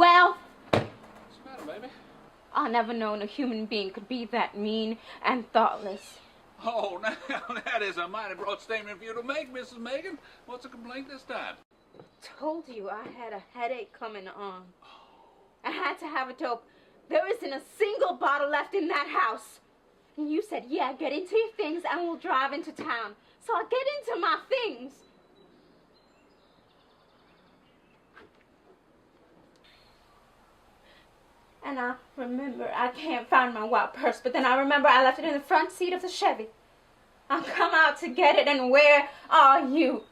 Well, what's the matter, baby? I never known a human being could be that mean and thoughtless. Oh, now that is a mighty broad statement for you to make, Mrs. Megan. What's the complaint this time? Told you I had a headache coming on. I had to have a dope. There isn't a single bottle left in that house. And you said, yeah, get into your things and we'll drive into town. So I get into my things. And I remember I can't find my white purse, but then I remember I left it in the front seat of the Chevy. I come out to get it, and where are you?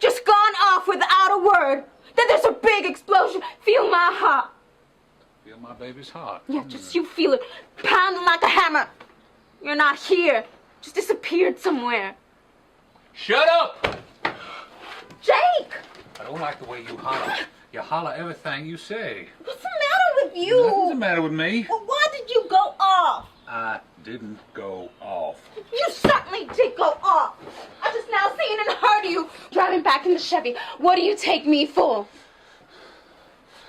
Just gone off without a word. Then there's a big explosion. Feel my heart. Feel my baby's heart. Yeah, just you feel it pounding like a hammer. You're not here. Just disappeared somewhere. Shut up! Jake! I don't like the way you holler. You holler everything you say. What's the matter with you? Nothing's the matter with me. Well, why did you go off? I didn't go off. You certainly did go off. I just now seen and heard you driving back in the Chevy. What do you take me for?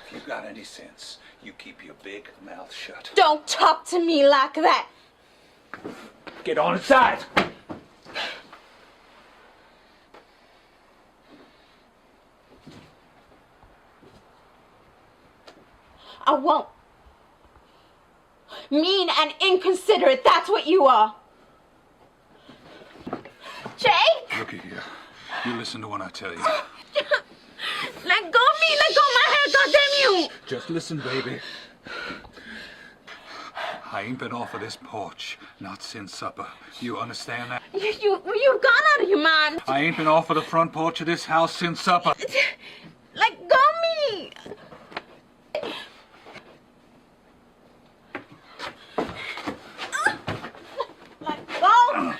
If you got any sense, you keep your big mouth shut. Don't talk to me like that. Get on inside. I won't. Mean and inconsiderate, that's what you are. Jake! Looky here. You listen to what I tell you. Let go of me, let go of my hair, goddamn you! Just listen, baby. I ain't been off of this porch, not since supper. You understand that? You've gone out of your mind. I ain't been off of the front porch of this house since supper. Let go of me! Let go!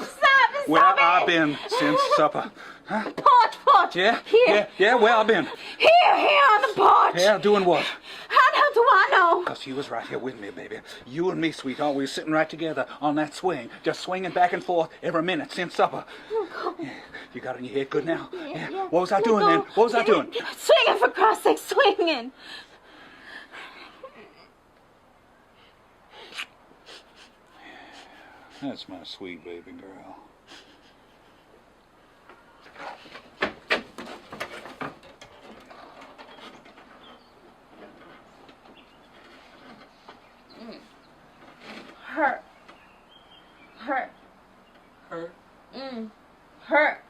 Stop! Where I been since supper? Huh? Porch! Yeah? Here! Yeah, where I been? Here on the porch! Yeah, doing what? How do I know? Because you was right here with me, baby. You and me, sweetheart, we was sitting right together on that swing, just swinging back and forth every minute since supper. Yeah. You got it in your head good now? Yeah. What was I doing then? What was I doing? Swinging, for Christ's sake, swinging! That's my sweet baby girl. Hurt. Hurt? Hurt.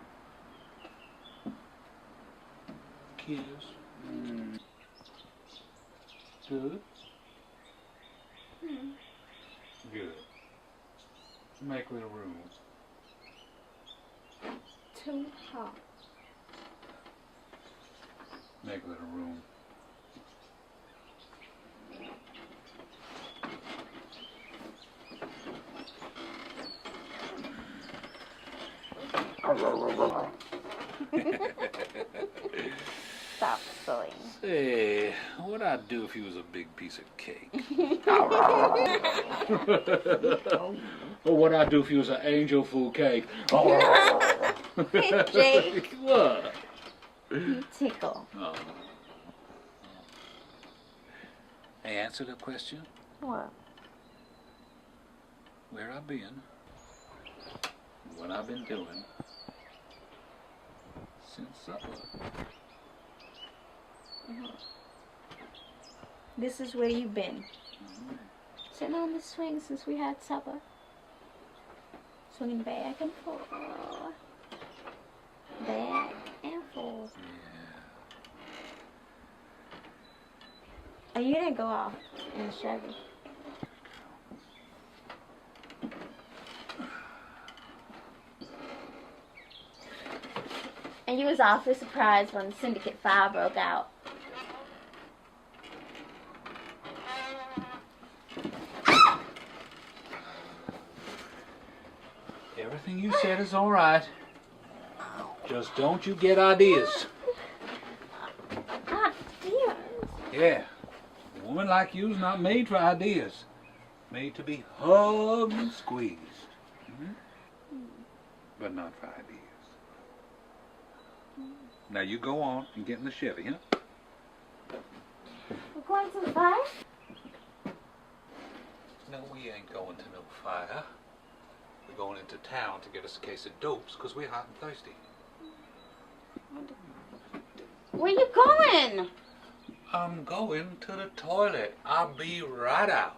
Kiss. Good? Good. Make a little room. Too hot. Make a little room. Stop sewing. Say, what'd I do if he was a big piece of cake? Or what'd I do if he was an angel food cake? Jake. What? You tickle. Oh. Hey, answer the question. What? Where I been? What I've been doing since supper. This is where you've been. Sitting on the swing since we had supper. Swinging back and forth. Back and forth. Oh, you didn't go off in the Chevy. And you was awfully surprised when Syndicate 5 broke out. Everything you said is all right. Just don't you get ideas. Ideas? Yeah. A woman like you's not made for ideas. Made to be hugged and squeezed. But not for ideas. Now you go on and get in the Chevy, huh? We're going to the fire? No, we ain't going to no fire. We're going into town to get us a case of dopes because we're hot and thirsty. Where you going? I'm going to the toilet. I'll be right out.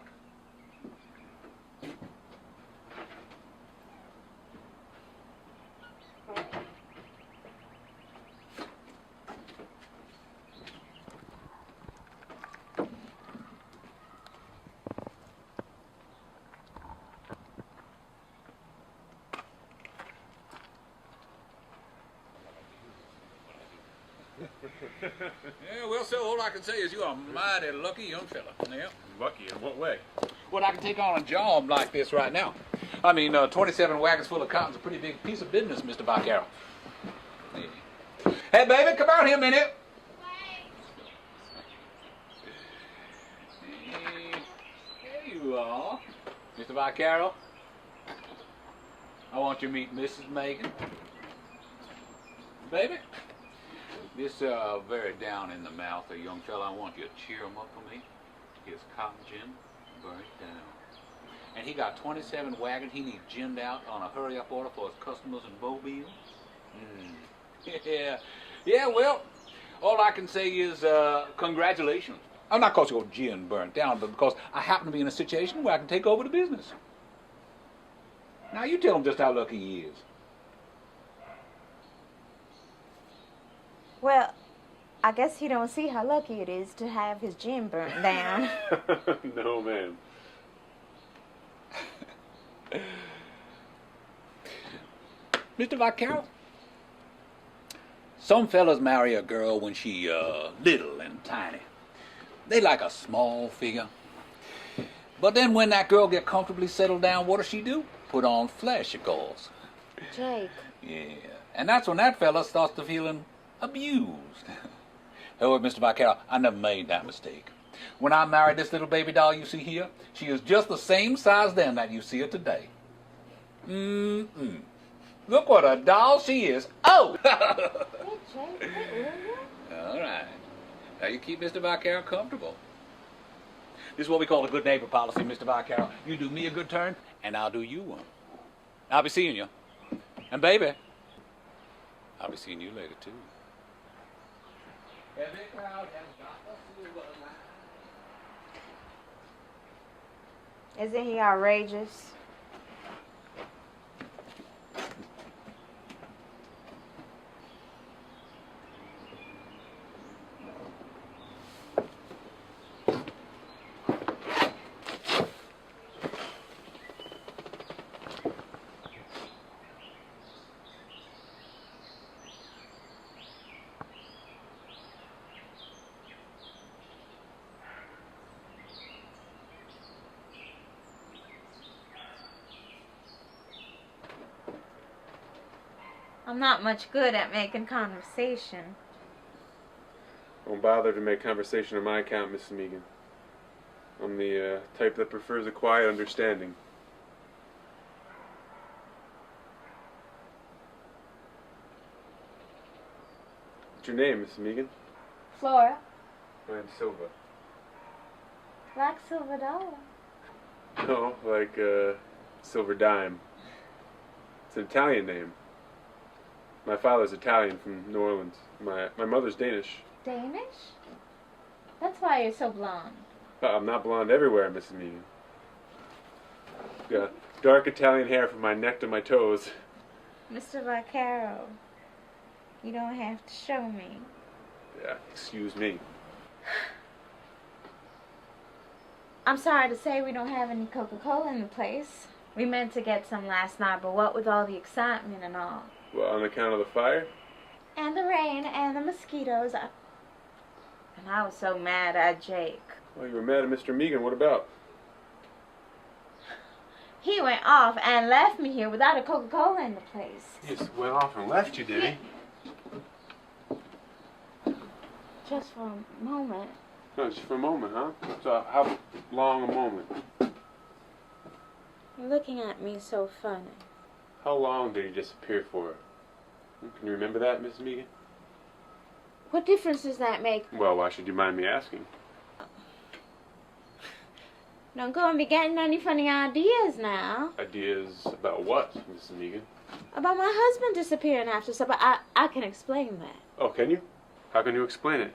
Yeah, well, so all I can say is you are a mighty lucky young fella. Yeah. Lucky in what way? Well, I can take on a job like this right now. I mean, 27 wagons full of cotton's a pretty big piece of business, Mr. Vaccaro. Yeah. Hey, baby, come out here a minute. There you are. Mr. Vaccaro, I want you to meet Mrs. Megan. Baby, this very down in the mouth young fella, I want you to cheer him up for me. His cotton gin burnt down. And he got 27 wagons he needs ginned out on a hurry-up order for his customers in Mobile. Yeah. Yeah, well, all I can say is congratulations. Not because your gin burnt down, but because I happen to be in a situation where I can take over the business. Now, you tell him just how lucky he is. Well, I guess he don't see how lucky it is to have his gin burnt down. No, ma'am. Mr. Vaccaro, some fellas marry a girl when she little and tiny. They like a small figure. But then when that girl get comfortably settled down, what does she do? Put on flesh, of course. Jake. Yeah, and that's when that fella starts to feeling abused. However, Mr. Vaccaro, I never made that mistake. When I married this little baby doll you see here, she is just the same size then that you see her today. Look what a doll she is. Oh! Hey, Jake, will you? All right. Now you keep Mr. Vaccaro comfortable. This is what we call a good neighbor policy, Mr. Vaccaro. You do me a good turn, and I'll do you one. I'll be seeing you. And baby, I'll be seeing you later, too. Every crowd has got a silver line. Isn't he outrageous? I'm not much good at making conversation. Don't bother to make conversation on my account, Mrs. Megan. I'm the type that prefers a quiet understanding. What's your name, Mrs. Megan? Flora. My name's Silva. Like silver dollar. No, like Silver Dime. It's an Italian name. My father's Italian from New Orleans. My mother's Danish. Danish? That's why you're so blonde. I'm not blonde everywhere, Mrs. Megan. Got dark Italian hair from my neck to my toes. Mr. Vaccaro, you don't have to show me. Yeah, excuse me. I'm sorry to say we don't have any Coca-Cola in the place. We meant to get some last night, but what with all the excitement and all. Well, on account of the fire? And the rain and the mosquitoes. And I was so mad at Jake. Well, you were mad at Mr. Megan. What about? He went off and left me here without a Coca-Cola in the place. He just went off and left you, did he? Just for a moment. No, just for a moment, huh? So how long a moment? You're looking at me so funny. How long did he disappear for? Can you remember that, Mrs. Megan? What difference does that make? Well, why should you mind me asking? Don't go and be getting any funny ideas now. Ideas about what, Mrs. Megan? About my husband disappearing after supper. I can explain that. Oh, can you? How can you explain it?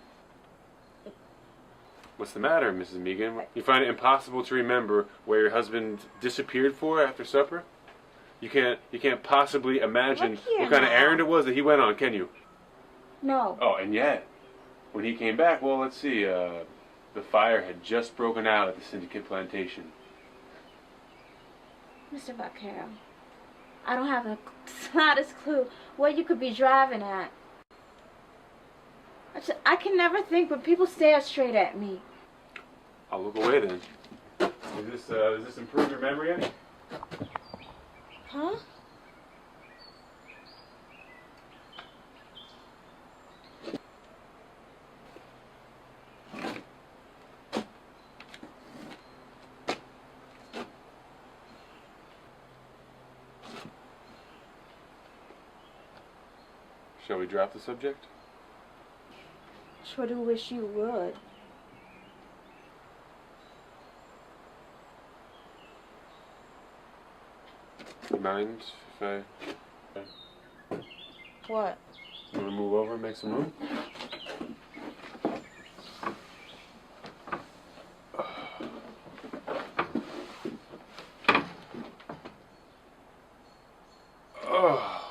What's the matter, Mrs. Megan? You find it impossible to remember where your husband disappeared for after supper? You can't possibly imagine Look here what kind of now. errand it was that he went on, can you? No. Oh, and yet, when he came back, well, let's see, the fire had just broken out at the Syndicate Plantation. Mr. Vaquero, I don't have the slightest clue what you could be driving at. I can never think when people stare straight at me. I'll look away then. Does this improve your memory any? Huh? Shall we drop the subject? Sure do wish you would. You mind if What? you want to move over and make some room? Oh.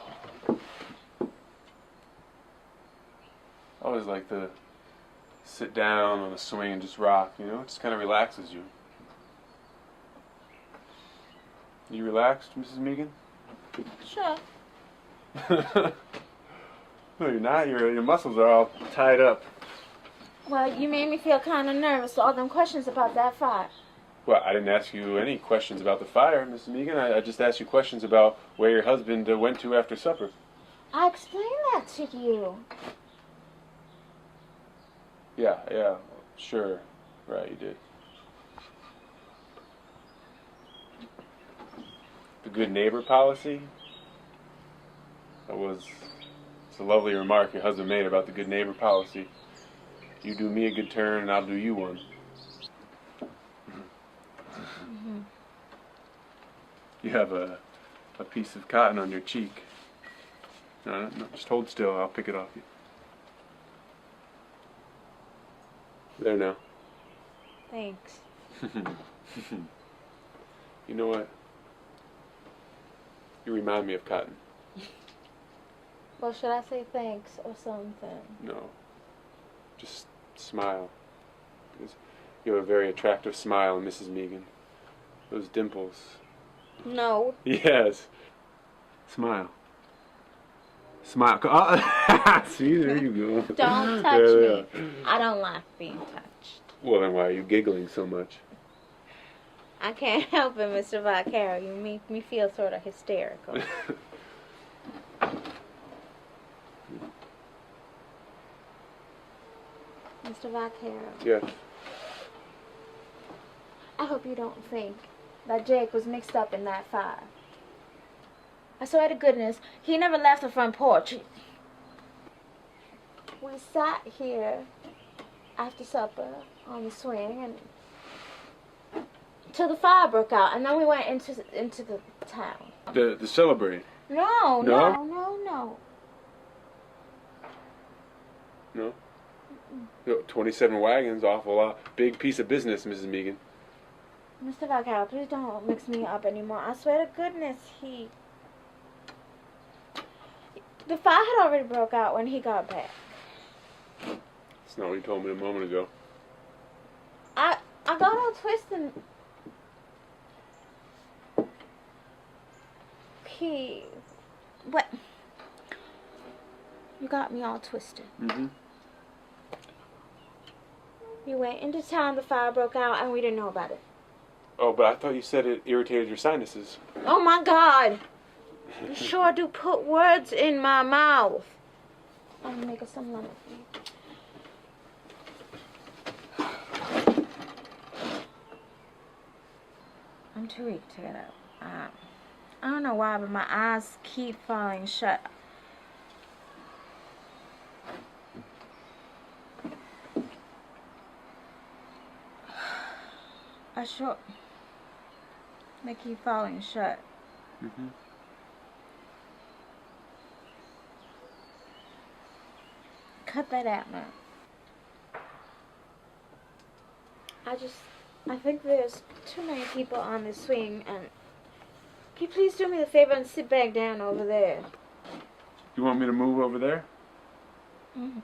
I always like to sit down on a swing and just rock, you know? It just kind of relaxes you. You relaxed, Mrs. Megan? Sure. No, you're not. Your muscles are all tied up. Well, you made me feel kind of nervous. All them questions about that fire. Well, I didn't ask you any questions about the fire, Mrs. Megan. I just asked you questions about where your husband went to after supper. I explained that to you. Yeah, sure. Right, you did. The good neighbor policy? It's a lovely remark your husband made about the good neighbor policy. You do me a good turn and I'll do you one. Mm-hmm. You have a piece of cotton on your cheek. No, just hold still. I'll pick it off you. There now. Thanks. You know what? You remind me of cotton. Well, should I say thanks or something? No. Just smile. Because you have a very attractive smile, Mrs. Megan. Those dimples. No. Yes. Smile. Smile. See, there you go. Don't touch me. I don't like being touched. Well, then why are you giggling so much? I can't help it, Mr. Vaquero. You make me feel sort of hysterical. Mr. Vaquero, Yes. I hope you don't think that Jake was mixed up in that fire. I swear to goodness, he never left the front porch. We sat here after supper on the swing and till the fire broke out, and then we went into the town. The celebrate. No. No? 27 wagons, awful lot. Big piece of business, Mrs. Megan. Mr. Vaquero, please don't mix me up anymore. I swear to goodness, the fire had already broke out when he got back. That's not what you told me a moment ago. I got all twisted. What? You got me all twisted. Mm-hmm. You went into town, the fire broke out, and we didn't know about it. Oh, but I thought you said it irritated your sinuses. Oh my God! You sure do put words in my mouth. I'm gonna make us some lemon for you. I'm too weak to get up. I don't know why, but my eyes keep falling shut. I short. They keep falling shut. Mm-hmm. Cut that out now. I think there's too many people on this swing, and can you please do me the favor and sit back down over there? You want me to move over there? Mm-hmm.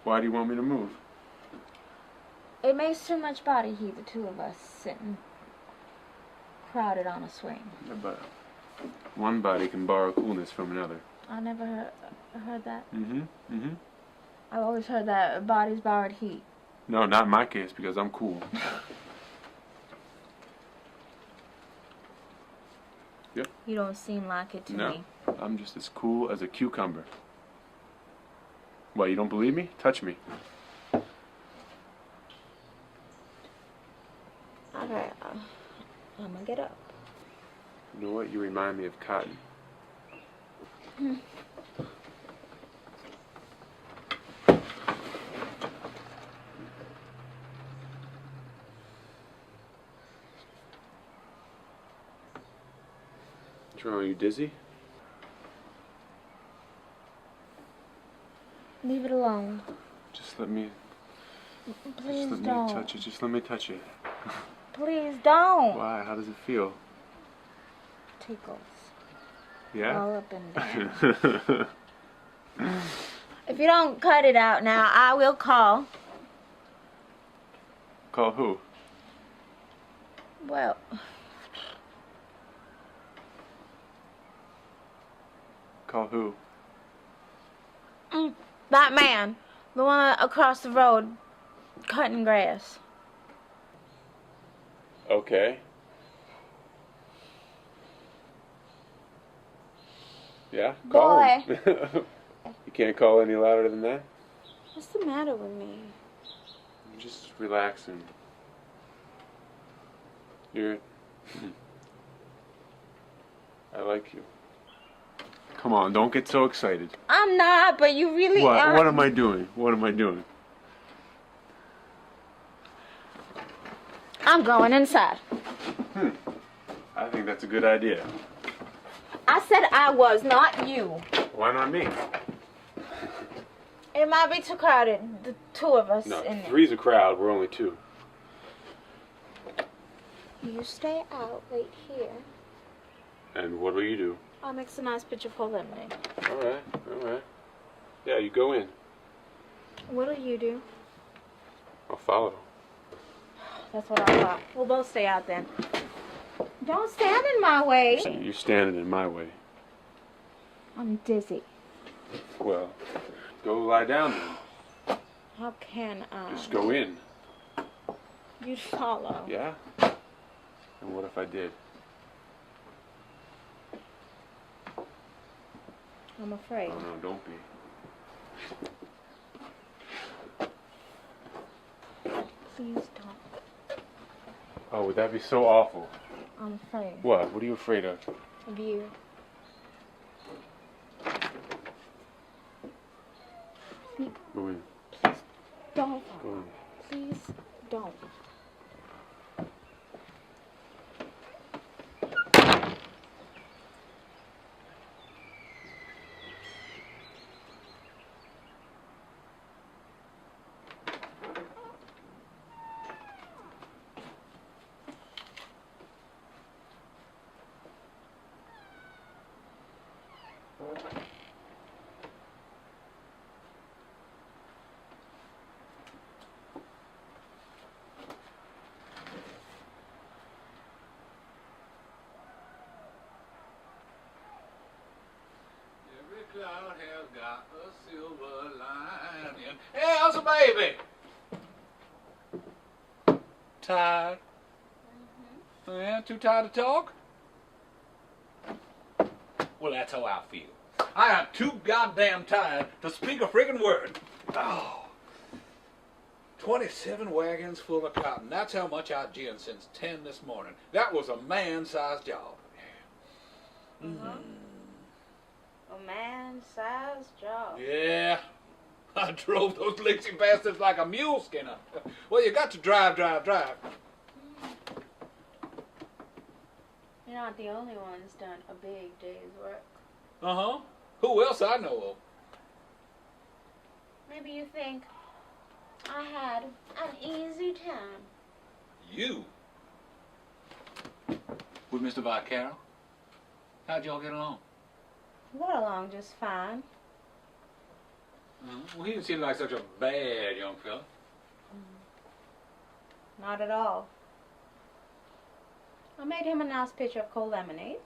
Why do you want me to move? It makes too much body heat, the two of us sitting crowded on a swing. Yeah, but one body can borrow coolness from another. I never heard that. Mm-hmm. Mm-hmm. I've always heard that bodies borrowed heat. No, not in my case, because I'm cool. Yep. You don't seem like it to No, me. I'm just as cool as a cucumber. What, you don't believe me? Touch me. Okay, I'm gonna get up. You know what? You remind me of cotton. What's wrong? Are you dizzy? Leave it alone. Just let me. Please Just let don't. me touch it. Just let me touch it. Please don't. Why? How does it feel? Tickles. Yeah? All up and down. If you don't cut it out now, I will call. Call who? Well, Call who? that man. The one across the road cutting grass. Okay. Yeah? Call Boy. him. You can't call any louder than that? What's the matter with me? I'm just relaxing. You're... I like you. Come on, don't get so excited. I'm not, but you really What? are. What am I doing? What am I doing? I'm going inside. I think that's a good idea. I said I was, not you. Why not me? It might be too crowded, the two of us No, in there. three's a crowd. We're only two. You stay out, wait here. And what will you do? I'll mix a nice pitcher full of lemonade. All right, all right. Yeah, you go in. What'll you do? I'll follow. That's what I thought. We'll both stay out then. Don't stand in my way. You're standing in my way. I'm dizzy. Well, go lie down then. How can I? Just go in. You'd follow. Yeah? And what if I did? I'm afraid. Oh no, don't be. Please don't. Oh, would that be so awful? I'm afraid What? What are you afraid of? of you. Go in. Don't Go follow. in. Please don't. Every cloud has got a silver lining. Hey, how's the baby? Tired? Yeah, too tired to talk? Well, that's how I feel. I am too goddamn tired to speak a friggin' word. Oh. 27 wagons full of cotton. That's how much I ginned since 10 this morning. That was a man-sized job. A man-sized job. Yeah. I drove those lazy bastards like a mule skinner. Well, you got to drive. You're not the only one that's done a big day's work. Uh-huh. Who else I know of? Maybe you think I had an easy time. You? With Mr. Vaccaro? How'd y'all get along? We got along just fine. Well, he didn't seem like such a bad young fella. Not at all. I made him a nice pitcher of cold lemonade.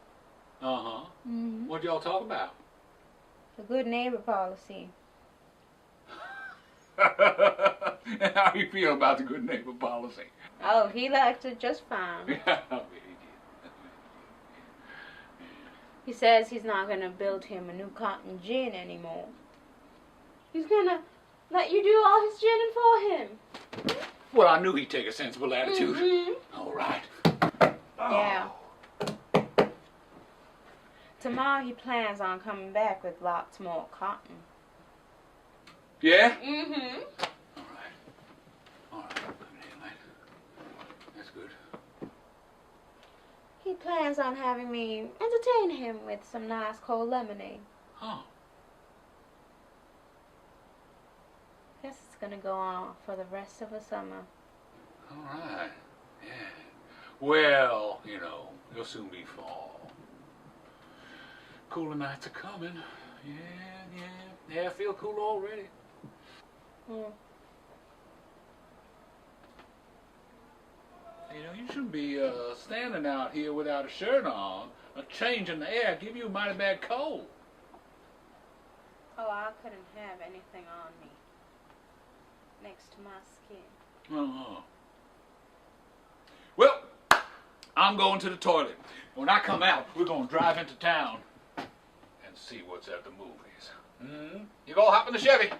Uh-huh. Mm-hmm. What'd y'all talk about? The good neighbor policy. And how you feel about the good neighbor policy? Oh, he liked it just fine. He says he's not going to build him a new cotton gin anymore. He's going to let you do all his ginning for him. Well, I knew he'd take a sensible attitude. Mm-hmm. All right. Yeah. Tomorrow he plans on coming back with lots more cotton. Yeah? Mm-hmm. All right. That's good. He plans on having me entertain him with some nice cold lemonade. Huh. Guess it's gonna go on for the rest of the summer. All right. Yeah. Well, you know, it'll soon be fall. Cooler nights are coming. Yeah, I feel cool already. Mm. You know, you shouldn't be standing out here without a shirt on. A change in the air give you a mighty bad cold. Oh, I couldn't have anything on me next to my skin. Uh-huh. Well, I'm going to the toilet. When I come out, we're going to drive into town and see what's at the movies. You go hop in the Chevy.